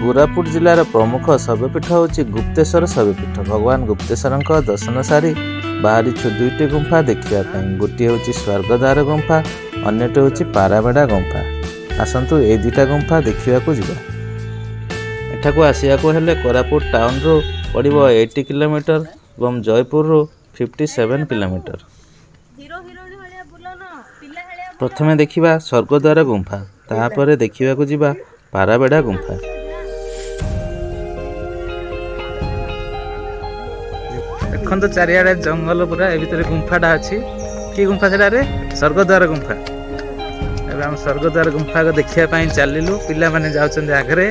कोरापुट जिलार प्रमुख शैवपीठ हूँ गुप्तेश्वर शैवपीठ। भगवान गुप्तेश्वर दर्शन सारी बाहरी दुईटी गुंफा देखापी। गोटे हूँ स्वर्गद्वार गुंफा, अन्यटे हूँ पाराबेड़ा गुंफा। आसतु ए दुईटा गुंफा देखा जा। एठाकू आसवाक हेले कोरापुट टाउन रू पड़ो 80 किलोमीटर और जयपुर रू 57 किलोमीटर। प्रथमे देखा स्वर्गद्वार गुंफा, तापर देखा जा पाराबेड़ा गुंफा। देखो चारियाडे जंगल पूरा, ए भितर गुंफाटा अच्छी। कि गुंफा से स्वर्गद्वार गुंफा। एवं स्वर्गद्वार गुंफा को देखापी चलू। पिला माने जाउछन्ते आगरे,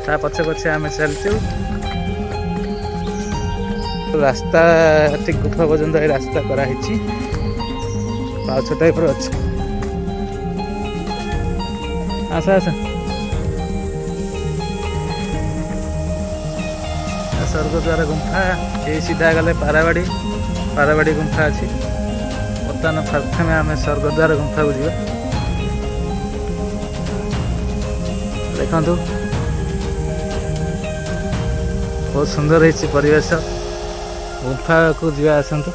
ता पछे पछे आमे चलचु। रास्ता ठीक गुफा पर्यंत ए रास्ता कराही पाछ टाइप अच्छे। आसा आसा स्वर्गद्वार गुंफा। ये सीधा गले पाराबाड़ी गुंफा अच्छी। बर्तमान प्रथमे आम स्वर्गद्वार गुंफा को जा। देखु बहुत सुंदर है परिवेश। गुंफा को जा आसतु।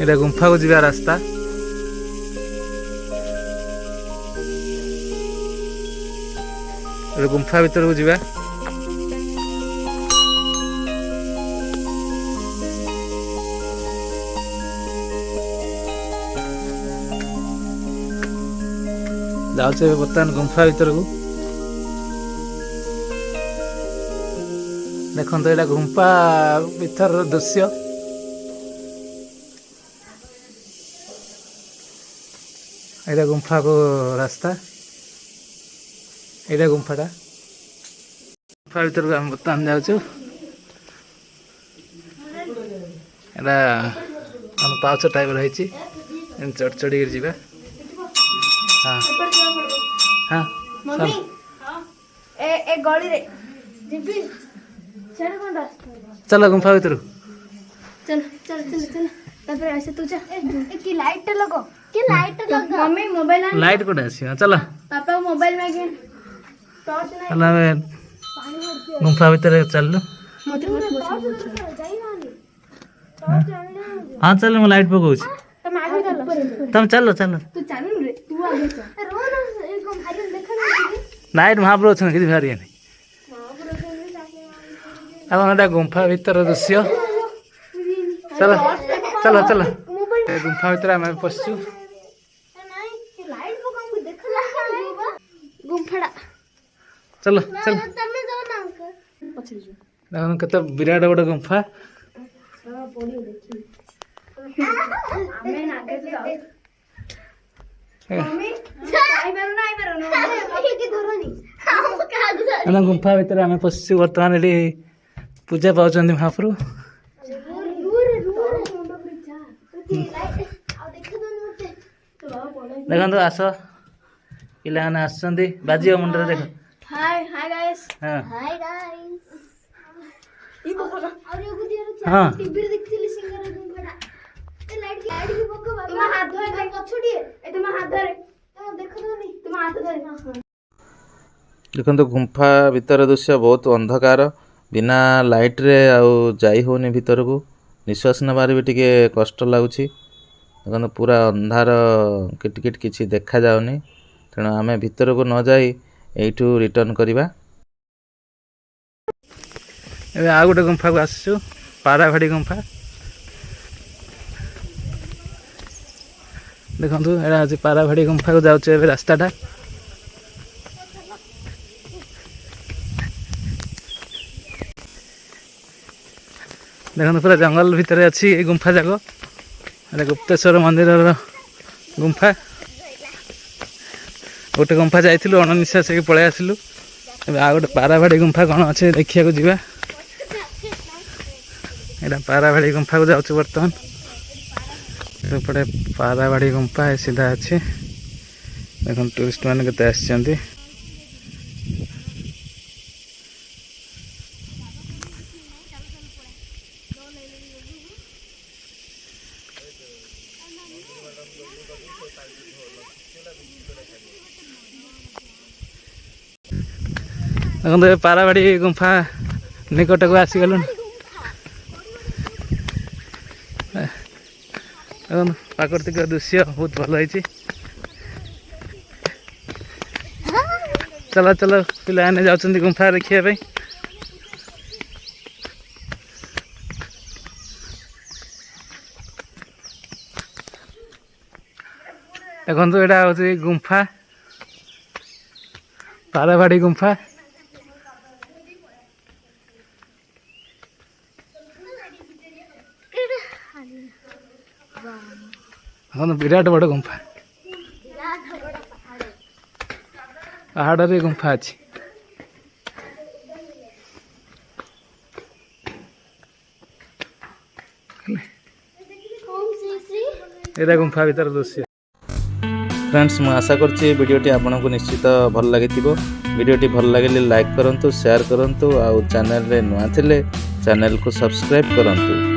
ये गुंफा को जा रास्ता। गुंफा भीतर को जा। जाऊे बर्तमान गुंफा भीतर को। देखो ये गुंफा भीतर दृश्य। ये गुंफा को रास्ता। ये गुंफाटा गुंफा भीतर को आम बर्तमान जाऊँ। आम पाउच टाइप रही चढ़ चढ़ी जा। हाँ हाँ मम्मी ए गली रे जिबी चल कोन रास्ता। चलो गुंफा भीतर। चल चल चल चल तापर ऐसे तू जा। की लाइट लगो, की लाइट लगो। मम्मी मोबाइल आ लाइट कोड आसी। चलो पापा मोबाइल में के टॉर्च नहीं। चलो हमें गुंफा भीतर चललो। मत जाई वाली टॉर्च आने। हाँ चलो मैं लाइट पकाऊँ। तुम आगे चलो। तुम चलो चलो। तू चल रे, तू आगे चल। रो ना एक भाई देखा नहीं। नाइट महाप्रभु अच्छा किसी भारी नहीं। अब हमारा गुंफा भीतर दृश्य। चलो चलो चलो गुंफा भीतर आम पशु। गुंफाड़ा चलो चलो देखो कत विराट गोटे गुंफा। गुंफा भीतर आम पशु। बर्तमान ये पूजा पाँच महाप्रभु। देखो आस पिला मैंने आस बाजी मुंडे देख। हाय हाय गाइस। हाँ हाय गाइस। ई बकरा और ये गुदिया हाँ टीवी रे देखथिली सिंगर गुंफाड़ा। ए लाइट की पको बाबा। तुम हाथ धरे पछुडी। ए तुम हाथ धरे। तुम देखो नहीं, तुम हाथ धरे। देखो गुंफा भीतर दृश्य बहुत अंधकार। बिना लाइट रे आउ जाई होनी भीतर को। निश्वास नबार भी टिके कष्ट लगुच। देखो पूरा अंधार किटकिट किसी देखा जाउनी। तेणु आम भीतर को न जाई एठू रिटर्न करवा। ए आ गोटे गुंफा को आसु। पाराभाड़ी गुंफा। देखो एटा आज पाराभाड़ी गुंफा को जाऊँ रास्ताटा। देखो पूरा जंगल भितर अच्छी गुंफा जाक। गुप्तेश्वर मंदिर गुंफा। गोटे गुंफा जाइलु अणनिश्वास पलि आसलु। आ गोटे पाराभाड़ी गुंफा कौन अच्छे देखा जा। यहाँ पाराभाड़ी गुंफा को जाऊँ बर्तमान। सेपटे पाराभाड़ी गुंफा सीधा अच्छे। देखो टूरिस्ट मैंने केते आसछन्ती। ଦେଖନ୍ତୁ ଏ ପାରାବାଡ଼ି ଗୁମ୍ଫା ନିକଟକୁ ଆସିଗଲୁଣି। ଦେଖନ୍ତୁ ପ୍ରାକୃତିକ ଦୃଶ୍ୟ ବହୁତ ଭଲ ହେଇଛି। ଚଲ ଚଲ ପିଲାମାନେ ଯାଉଛନ୍ତି ଗୁମ୍ଫା ଦେଖିବା ପାଇଁ। ଦେଖନ୍ତୁ ଏଇଟା ହେଉଛି ଗୁମ୍ଫା, ପାରାବାଡ଼ି ଗୁମ୍ଫା। ଦେଖନ୍ତୁ ବିରାଟ ବଡ଼ ଗୁମ୍ଫା, ପାହାଡ଼ରେ ଗୁମ୍ଫା ଅଛି। ଏଇଟା ଗୁମ୍ଫା ଭିତର ଦୃଶ୍ୟ। फ्रेंड्स ମୁଁ आशा କରୁଛି ଭିଡ଼ିଓଟି ଆପଣଙ୍କୁ ନିଶ୍ଚିତ ଭଲ ଲାଗିଥିବ। ଭିଡ଼ିଓଟି ଭଲ ଲାଗିଲେ ଲାଇକ୍ କରନ୍ତୁ, ସେୟାର କରନ୍ତୁ, ଆଉ ଚ୍ୟାନେଲରେ ନୂଆ ଥିଲେ ଚ୍ୟାନେଲକୁ ସବସ୍କ୍ରାଇବ୍ କରନ୍ତୁ।